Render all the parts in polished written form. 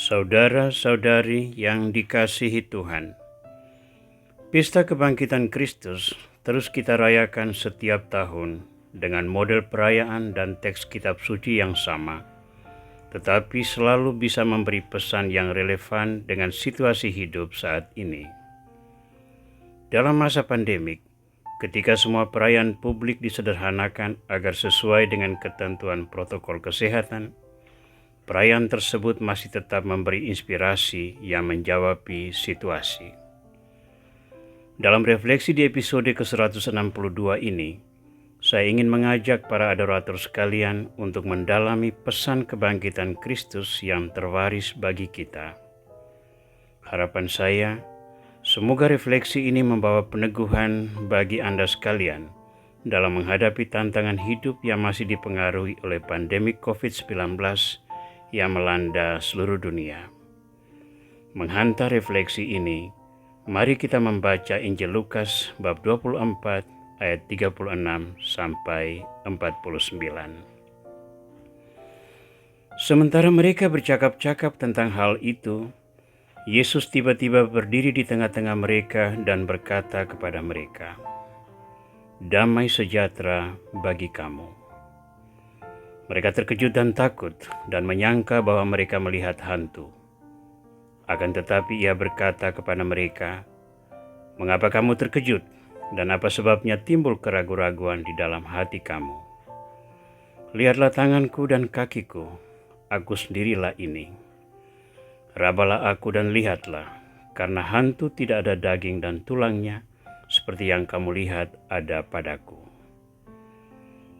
Saudara-saudari yang dikasihi Tuhan, Pesta Kebangkitan Kristus terus kita rayakan setiap tahun dengan model perayaan dan teks kitab suci yang sama, tetapi selalu bisa memberi pesan yang relevan dengan situasi hidup saat ini. Dalam masa pandemik, ketika semua perayaan publik disederhanakan agar sesuai dengan ketentuan protokol kesehatan, perayaan tersebut masih tetap memberi inspirasi yang menjawabi situasi. Dalam refleksi di episode ke-162 ini, saya ingin mengajak para adorator sekalian untuk mendalami pesan kebangkitan Kristus yang terwaris bagi kita. Harapan saya, semoga refleksi ini membawa peneguhan bagi Anda sekalian dalam menghadapi tantangan hidup yang masih dipengaruhi oleh pandemi COVID-19 yang melanda seluruh dunia. Menghantar refleksi ini, mari kita membaca Injil Lukas bab 24 ayat 36 sampai 49. Sementara mereka bercakap-cakap tentang hal itu, Yesus tiba-tiba berdiri di tengah-tengah mereka dan berkata kepada mereka, "Damai sejahtera bagi kamu." Mereka terkejut dan takut dan menyangka bahwa mereka melihat hantu. Akan tetapi ia berkata kepada mereka, "Mengapa kamu terkejut dan apa sebabnya timbul keraguan-raguan di dalam hati kamu? Lihatlah tanganku dan kakiku, aku sendirilah ini. Rabalah aku dan lihatlah, karena hantu tidak ada daging dan tulangnya, seperti yang kamu lihat ada padaku."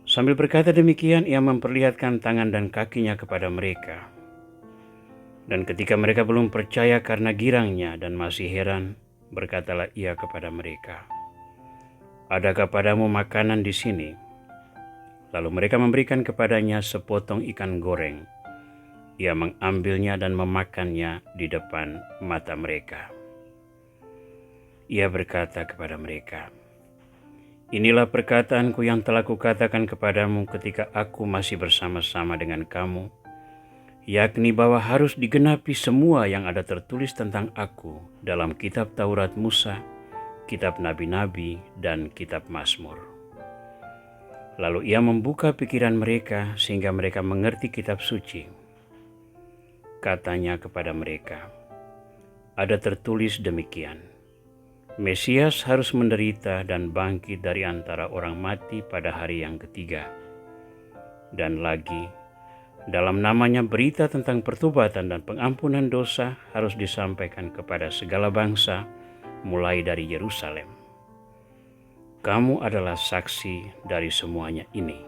Sambil berkata demikian, ia memperlihatkan tangan dan kakinya kepada mereka. Dan ketika mereka belum percaya karena girangnya dan masih heran, berkatalah ia kepada mereka, "Adakah padamu makanan di sini?" Lalu mereka memberikan kepadanya sepotong ikan goreng. Ia mengambilnya dan memakannya di depan mata mereka. Ia berkata kepada mereka, "Inilah perkataanku yang telah kukatakan kepadamu ketika aku masih bersama-sama dengan kamu, yakni bahwa harus digenapi semua yang ada tertulis tentang aku dalam kitab Taurat Musa, kitab Nabi-Nabi, dan kitab Mazmur." Lalu ia membuka pikiran mereka sehingga mereka mengerti kitab suci. Katanya kepada mereka, "Ada tertulis demikian, Mesias harus menderita dan bangkit dari antara orang mati pada hari yang ketiga. Dan lagi, dalam namanya berita tentang pertobatan dan pengampunan dosa harus disampaikan kepada segala bangsa, mulai dari Yerusalem. Kamu adalah saksi dari semuanya ini.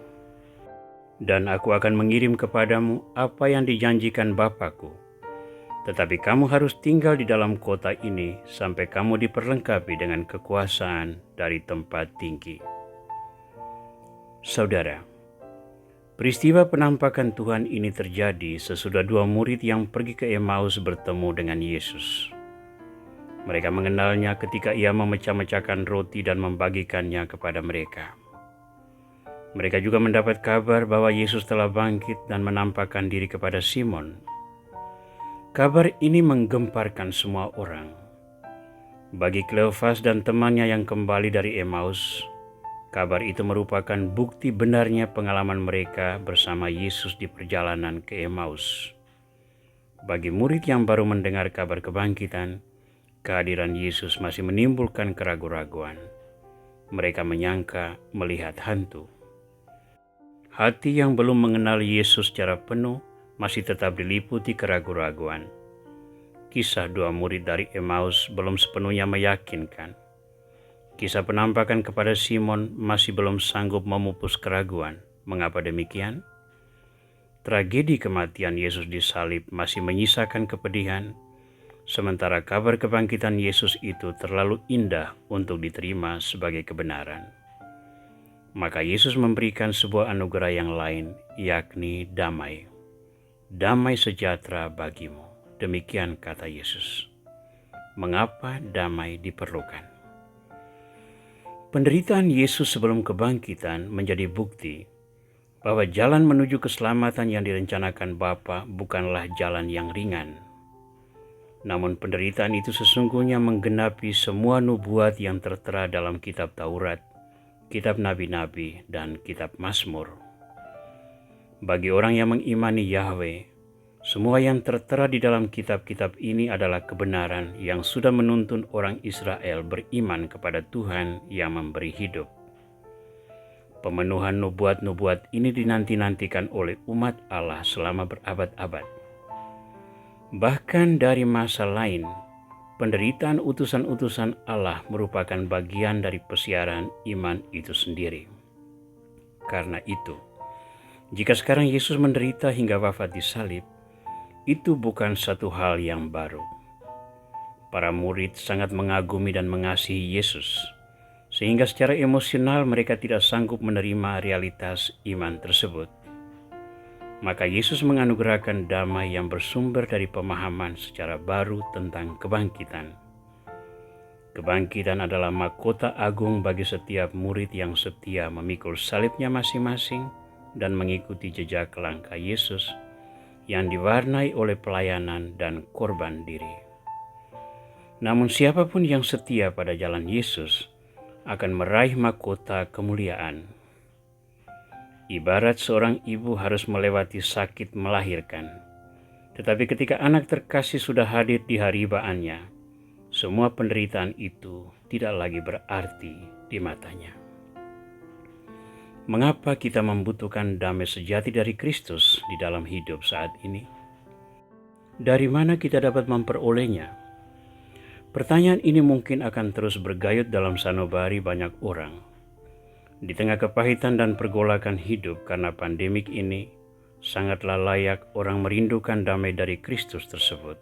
Dan aku akan mengirim kepadamu apa yang dijanjikan Bapa-Ku. Tetapi kamu harus tinggal di dalam kota ini sampai kamu diperlengkapi dengan kekuasaan dari tempat tinggi." Saudara, peristiwa penampakan Tuhan ini terjadi sesudah dua murid yang pergi ke Emmaus bertemu dengan Yesus. Mereka mengenalnya ketika ia memecah-mecahkan roti dan membagikannya kepada mereka. Mereka juga mendapat kabar bahwa Yesus telah bangkit dan menampakkan diri kepada Simon. Kabar ini menggemparkan semua orang. Bagi Kleofas dan temannya yang kembali dari Emmaus, kabar itu merupakan bukti benarnya pengalaman mereka bersama Yesus di perjalanan ke Emmaus. Bagi murid yang baru mendengar kabar kebangkitan, kehadiran Yesus masih menimbulkan keraguan-raguan. Mereka menyangka melihat hantu. Hati yang belum mengenal Yesus secara penuh masih tetap diliputi keraguan-raguan. Kisah dua murid dari Emmaus belum sepenuhnya meyakinkan. Kisah penampakan kepada Simon masih belum sanggup memupus keraguan. Mengapa demikian? Tragedi kematian Yesus di salib masih menyisakan kepedihan, sementara kabar kebangkitan Yesus itu terlalu indah untuk diterima sebagai kebenaran. Maka Yesus memberikan sebuah anugerah yang lain, yakni damai. "Damai sejahtera bagimu." Demikian kata Yesus. Mengapa damai diperlukan? Penderitaan Yesus sebelum kebangkitan menjadi bukti bahwa jalan menuju keselamatan yang direncanakan Bapa bukanlah jalan yang ringan. Namun penderitaan itu sesungguhnya menggenapi semua nubuat yang tertera dalam kitab Taurat, kitab nabi-nabi, dan kitab Mazmur. Bagi orang yang mengimani Yahweh, semua yang tertera di dalam kitab-kitab ini adalah kebenaran yang sudah menuntun orang Israel beriman kepada Tuhan yang memberi hidup. Pemenuhan nubuat-nubuat ini dinanti-nantikan oleh umat Allah selama berabad-abad. Bahkan dari masa lain, penderitaan utusan-utusan Allah merupakan bagian dari pesiaran iman itu sendiri. Karena itu, jika sekarang Yesus menderita hingga wafat di salib, itu bukan satu hal yang baru. Para murid sangat mengagumi dan mengasihi Yesus, sehingga secara emosional mereka tidak sanggup menerima realitas iman tersebut. Maka Yesus menganugerahkan damai yang bersumber dari pemahaman secara baru tentang kebangkitan. Kebangkitan adalah mahkota agung bagi setiap murid yang setia memikul salibnya masing-masing dan mengikuti jejak langkah Yesus yang diwarnai oleh pelayanan dan korban diri. Namun siapapun yang setia pada jalan Yesus akan meraih mahkota kemuliaan. Ibarat seorang ibu harus melewati sakit melahirkan, tetapi ketika anak terkasih sudah hadir di haribaannya, semua penderitaan itu tidak lagi berarti di matanya. Mengapa kita membutuhkan damai sejati dari Kristus di dalam hidup saat ini? Dari mana kita dapat memperolehnya? Pertanyaan ini mungkin akan terus bergayut dalam sanubari banyak orang. Di tengah kepahitan dan pergolakan hidup karena pandemik ini, sangatlah layak orang merindukan damai dari Kristus tersebut.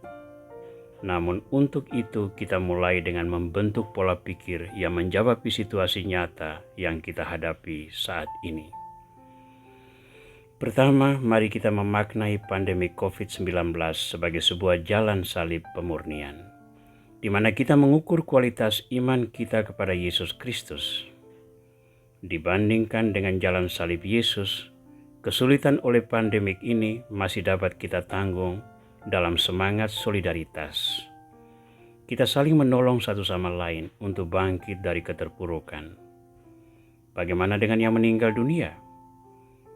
Namun untuk itu kita mulai dengan membentuk pola pikir yang menjawab situasi nyata yang kita hadapi saat ini. Pertama, mari kita memaknai pandemi COVID-19 sebagai sebuah jalan salib pemurnian, di mana kita mengukur kualitas iman kita kepada Yesus Kristus. Dibandingkan dengan jalan salib Yesus, kesulitan oleh pandemik ini masih dapat kita tanggung dalam semangat solidaritas. Kita saling menolong satu sama lain untuk bangkit dari keterpurukan. Bagaimana dengan yang meninggal dunia?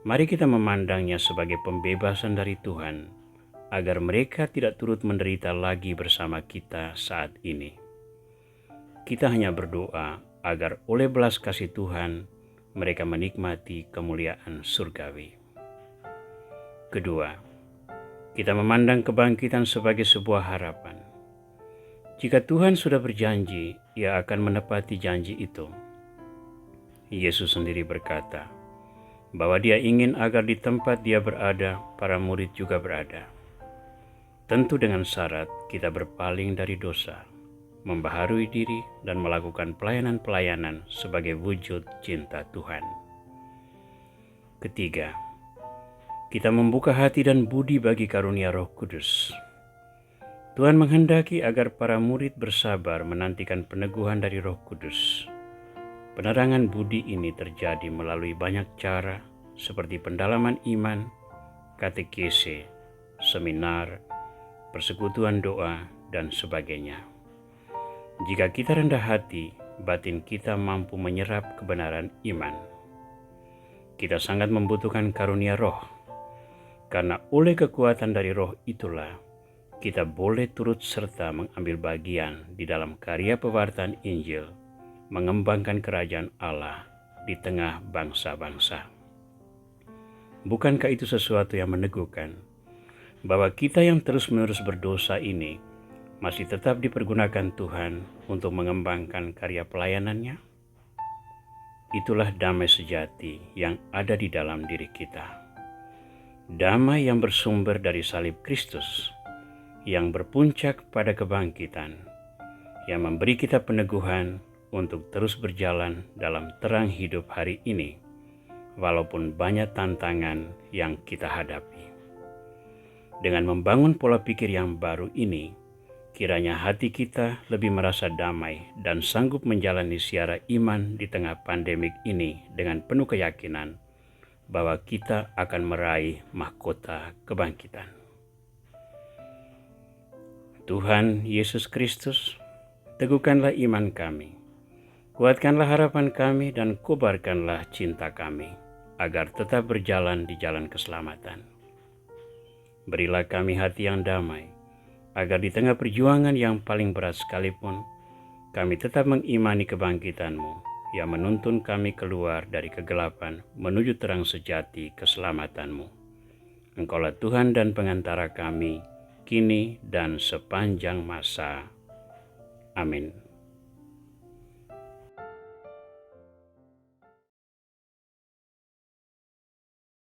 Mari kita memandangnya sebagai pembebasan dari Tuhan, agar mereka tidak turut menderita lagi bersama kita saat ini. Kita hanya berdoa agar oleh belas kasih Tuhan, mereka menikmati kemuliaan surgawi. Kedua, kita memandang kebangkitan sebagai sebuah harapan. Jika Tuhan sudah berjanji, Ia akan menepati janji itu. Yesus sendiri berkata bahwa Dia ingin agar di tempat Dia berada, para murid juga berada. Tentu dengan syarat kita berpaling dari dosa, membaharui diri, dan melakukan pelayanan-pelayanan sebagai wujud cinta Tuhan. Ketiga, kita membuka hati dan budi bagi karunia Roh Kudus. Tuhan menghendaki agar para murid bersabar menantikan peneguhan dari Roh Kudus. Penerangan budi ini terjadi melalui banyak cara seperti pendalaman iman, katekese, seminar, persekutuan doa, dan sebagainya. Jika kita rendah hati, batin kita mampu menyerap kebenaran iman. Kita sangat membutuhkan karunia Roh. Karena oleh kekuatan dari Roh itulah, kita boleh turut serta mengambil bagian di dalam karya pewartaan Injil, mengembangkan kerajaan Allah di tengah bangsa-bangsa. Bukankah itu sesuatu yang meneguhkan, bahwa kita yang terus-menerus berdosa ini masih tetap dipergunakan Tuhan untuk mengembangkan karya pelayanannya? Itulah damai sejati yang ada di dalam diri kita. Damai yang bersumber dari salib Kristus, yang berpuncak pada kebangkitan, yang memberi kita peneguhan untuk terus berjalan dalam terang hidup hari ini, walaupun banyak tantangan yang kita hadapi. Dengan membangun pola pikir yang baru ini, kiranya hati kita lebih merasa damai dan sanggup menjalani siara iman di tengah pandemik ini dengan penuh keyakinan bahwa kita akan meraih mahkota kebangkitan. Tuhan Yesus Kristus, teguhkanlah iman kami, kuatkanlah harapan kami, dan kobarkanlah cinta kami, agar tetap berjalan di jalan keselamatan. Berilah kami hati yang damai, agar di tengah perjuangan yang paling berat sekalipun, kami tetap mengimani kebangkitan-Mu yang menuntun kami keluar dari kegelapan menuju terang sejati keselamatan-Mu. Engkaulah Tuhan dan pengantara kami, kini dan sepanjang masa. Amin.